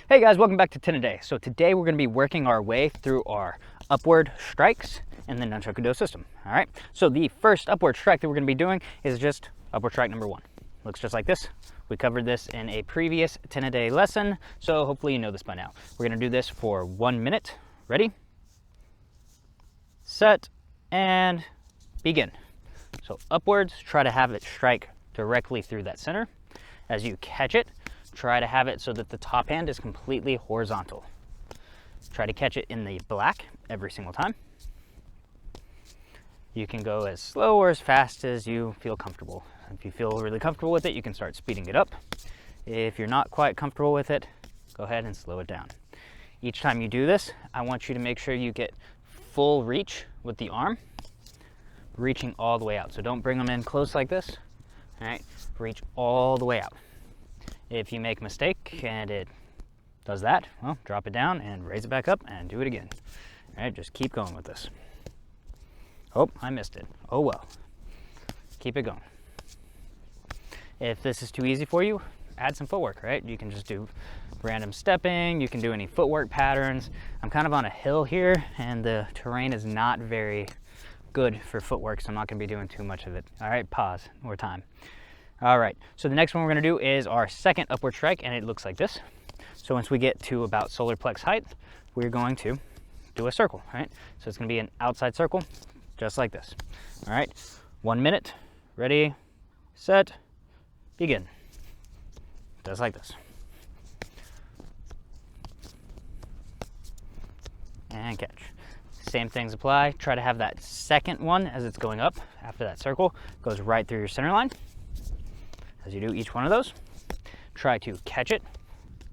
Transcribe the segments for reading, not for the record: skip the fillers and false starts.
Hey guys, welcome back to 10 a day. So today we're going to be working our way through our upward strikes in the Nunchaku-Do system. All right, so the first upward strike that we're going to be doing is just upward strike number 1. Looks just like this. We covered this in a previous 10 a day lesson, so hopefully you know this by now. We're going to do this for 1 minute. Ready, set, and begin. So upwards, try to have it strike directly through that center. As you catch it, try to have it so that the top hand is completely horizontal. Try to catch it in the black every single time. You can go as slow or as fast as you feel comfortable. If you feel really comfortable with it, you can start speeding it up. If you're not quite comfortable with it, go ahead and slow it down. Each time you do this, I want you to make sure you get full reach with the arm, reaching all the way out. So don't bring them in close like this. All right, reach all the way out. If you make a mistake and it does that, well, drop it down and raise it back up and do it again. All right, just keep going with this. Oh, I missed it. Oh well. Keep it going. If this is too easy for you, add some footwork, right? You can just do random stepping, you can do any footwork patterns. I'm kind of on a hill here and the terrain is not very good for footwork, so I'm not going to be doing too much of it. All right, pause, more time. All right, so the next one we're going to do is our second upward strike, and it looks like this. So once we get to about solar plex height, we're going to do a circle, right? So it's going to be an outside circle, just like this. All right, 1 minute, ready, set, begin. Just like this. And catch. Same things apply. Try to have that second one as it's going up after that circle goes right through your center line. As you do each one of those, try to catch it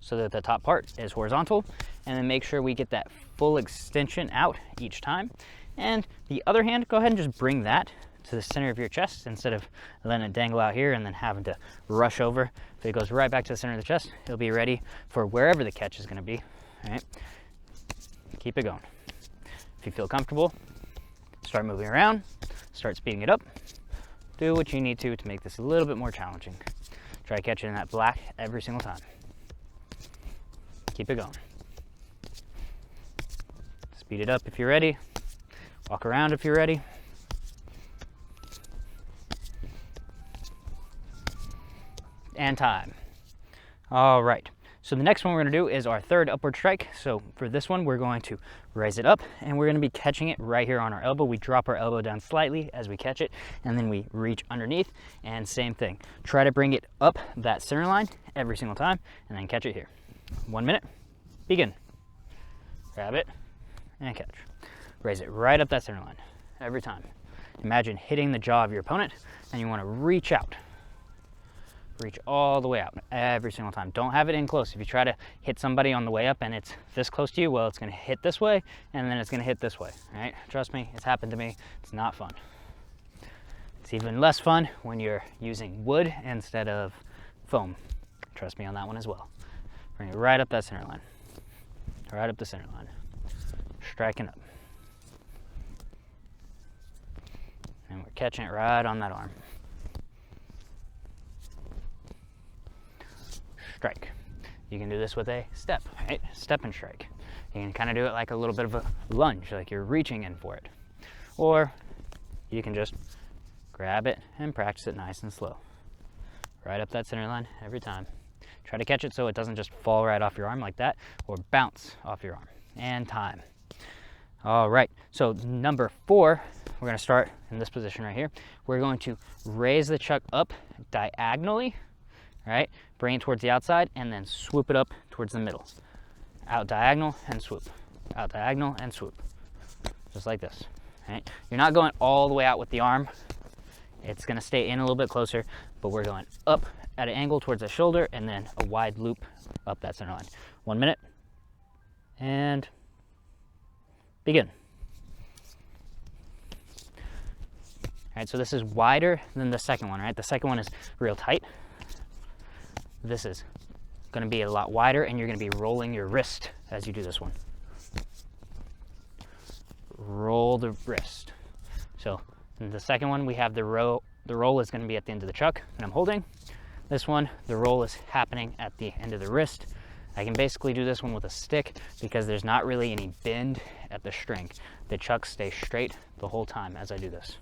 so that the top part is horizontal, and then make sure we get that full extension out each time. And the other hand, go ahead and just bring that to the center of your chest instead of letting it dangle out here and then having to rush over. If it goes right back to the center of the chest, it'll be ready for wherever the catch is going to be. All right, keep it going. If you feel comfortable, start moving around, start speeding it up. Do what you need to make this a little bit more challenging. Try catching that black every single time. Keep it going. Speed it up if you're ready. Walk around if you're ready. And time. All right. So the next one we're going to do is our third upward strike. So for this one, we're going to raise it up and we're going to be catching it right here on our elbow. We drop our elbow down slightly as we catch it, and then we reach underneath, and same thing. Try to bring it up that center line every single time and then catch it here. 1 minute, begin. Grab it and catch. Raise it right up that center line every time. Imagine hitting the jaw of your opponent and you want to reach out. Reach all the way out every single time. Don't have it in close. If you try to hit somebody on the way up and it's this close to you, well, it's going to hit this way and then it's going to hit this way. All right, trust me, it's happened to me. It's not fun. It's even less fun when you're using wood instead of foam. Trust me on that one as well. Bring it right up that center line. Right up the center line. Striking up. And we're catching it right on that arm. Strike. You can do this with a step, right? Step and strike. You can kind of do it like a little bit of a lunge, like you're reaching in for it. Or you can just grab it and practice it nice and slow. Right up that center line every time. Try to catch it so it doesn't just fall right off your arm like that, or bounce off your arm. And time. All right, so number 4, we're gonna start in this position right here. We're going to raise the chuck up diagonally, right? Bring it towards the outside and then swoop it up towards the middle. Out diagonal and swoop. Out diagonal and swoop. Just like this. Right? You're not going all the way out with the arm. It's going to stay in a little bit closer, but we're going up at an angle towards the shoulder and then a wide loop up that center line. 1 minute and begin. All right, so this is wider than the second one, right? The second one is real tight. This is going to be a lot wider, and you're going to be rolling your wrist as you do this one. Roll the wrist. So in the second one, we have the roll is going to be at the end of the chuck, and I'm holding. This one, the roll is happening at the end of the wrist I can basically do this one with a stick because there's not really any bend at the string. The chucks stay straight the whole time as I do this.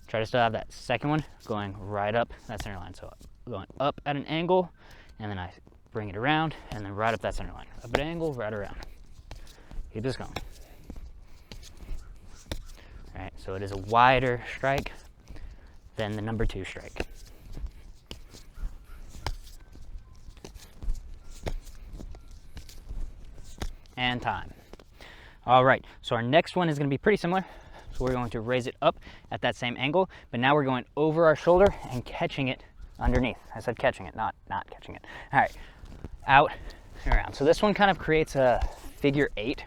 Try to still have that second one going right up that center line. So going up at an angle, and then I bring it around, and then right up that center line. Up at an angle, right around. Keep this going. All right, so it is a wider strike than the number 2 strike. And time. All right, so our next one is going to be pretty similar. So we're going to raise it up at that same angle, but now we're going over our shoulder and catching it underneath. I said catching it, not catching it. All right, out and around. So this one kind of creates a figure 8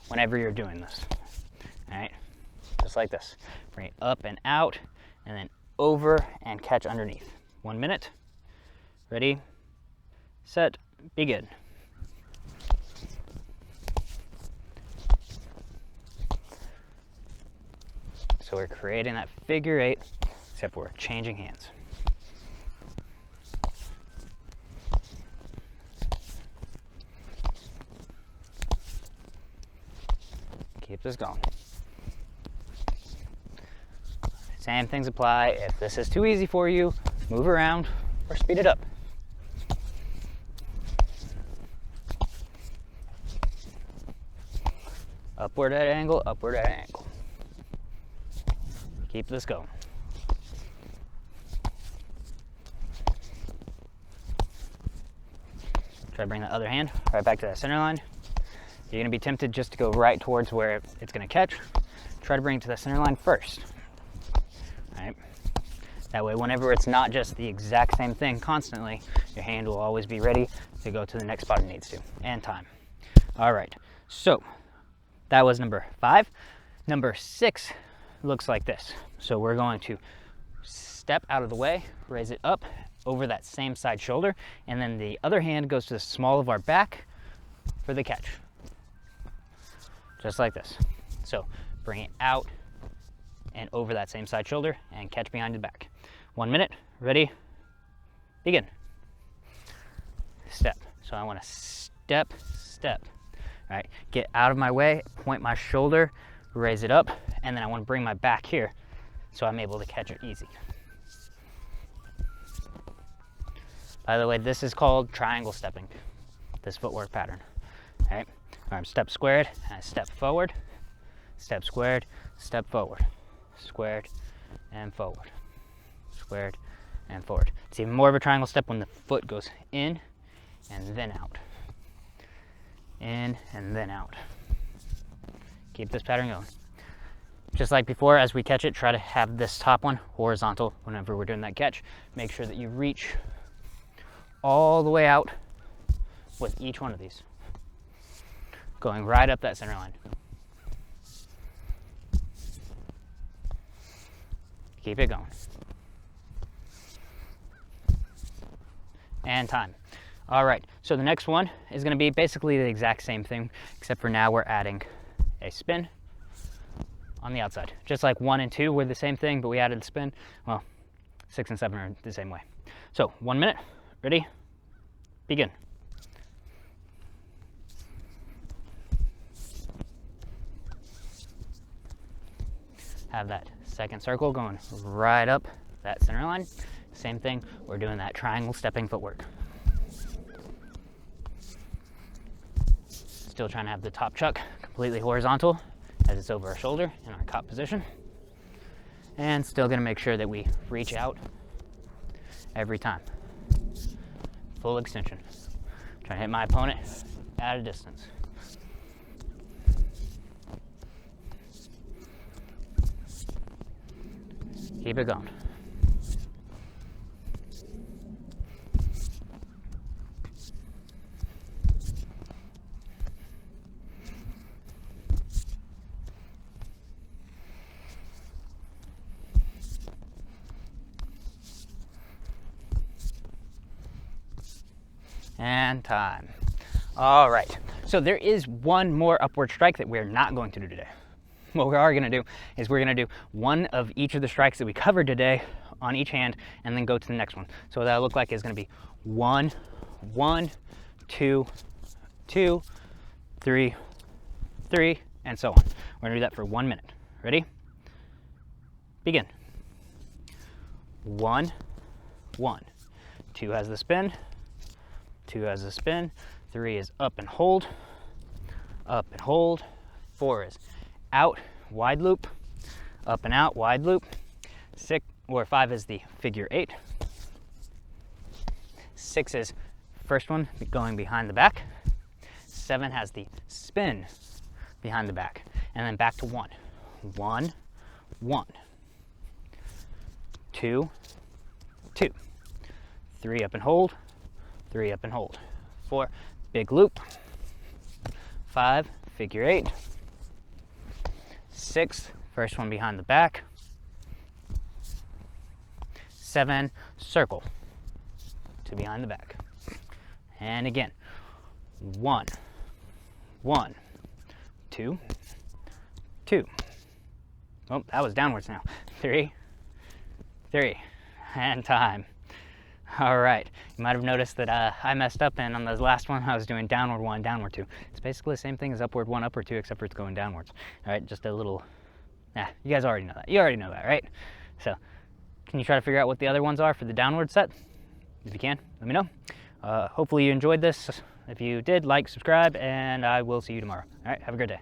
whenever you're doing this. All right, just like this. Bring it up and out, and then over and catch underneath. 1 minute. Ready, set, begin. So we're creating that figure 8, except we're changing hands. Keep this going. Same things apply. If this is too easy for you, move around or speed it up. Upward at an angle, upward at an angle. Keep this going. Try to bring the other hand right back to that center line. You're gonna be tempted just to go right towards where it's gonna catch. Try to bring it to the center line first. All right. That way, whenever it's not just the exact same thing constantly, your hand will always be ready to go to the next spot it needs to. And time. All right, so that was number 5. Number 6 looks like this. So we're going to step out of the way, raise it up over that same side shoulder, and then the other hand goes to the small of our back for the catch. Just like this. So bring it out and over that same side shoulder and catch behind the back. 1 minute, ready, begin. Step. So I want to step, step. All right, get out of my way, point my shoulder, raise it up, and then I want to bring my back here so I'm able to catch it easy. By the way, this is called triangle stepping, this footwork pattern. All right, arm step squared, and I step forward, step squared, step forward, squared, and forward, squared, and forward. It's even more of a triangle step when the foot goes in and then out. In and then out. Keep this pattern going. Just like before, as we catch it, try to have this top one horizontal whenever we're doing that catch. Make sure that you reach all the way out with each one of these. Going right up that center line. Keep it going. And time. All right, so the next one is going to be basically the exact same thing, except for now we're adding a spin on the outside. Just like 1 and 2 were the same thing, but we added the spin. Well, 6 and 7 are the same way. So 1 minute, ready, begin. Have that second circle going right up that center line. Same thing, we're doing that triangle stepping footwork. Still trying to have the top chuck completely horizontal as it's over our shoulder in our cop position. And still gonna make sure that we reach out every time. Full extension. Trying to hit my opponent at a distance. Keep it going. And time. All right, so there is one more upward strike that we're not going to do today. What we are going to do is we're going to do one of each of the strikes that we covered today on each hand and then go to the next one. So what that'll look like is going to be 1, 1, 2, 2, 3, 3, and so on. We're going to do that for 1 minute. Ready? Begin. 1, 1. 2 has the spin. 2 has the spin. 3 is up and hold. Up and hold. 4 is out, wide loop. Up and out, wide loop. 5 is the figure 8. 6 is first one going behind the back. 7 has the spin behind the back. And then back to 1. 1, 1. 2, 2. 3 up and hold. 3 up and hold. 4, big loop. 5, figure 8. 6, first one behind the back. 7, circle to behind the back. And again, 1, 1, 2, 2. Oh, that was downwards now. 3, 3, and time. All right, you might have noticed that I messed up, and on the last one I was doing downward 1, downward 2. It's basically the same thing as upward 1, upward 2, except for it's going downwards. All right, just a little, you guys already know that. You already know that, right? So, can you try to figure out what the other ones are for the downward set? If you can, let me know. Hopefully you enjoyed this. If you did, like, subscribe, and I will see you tomorrow. All right, have a great day.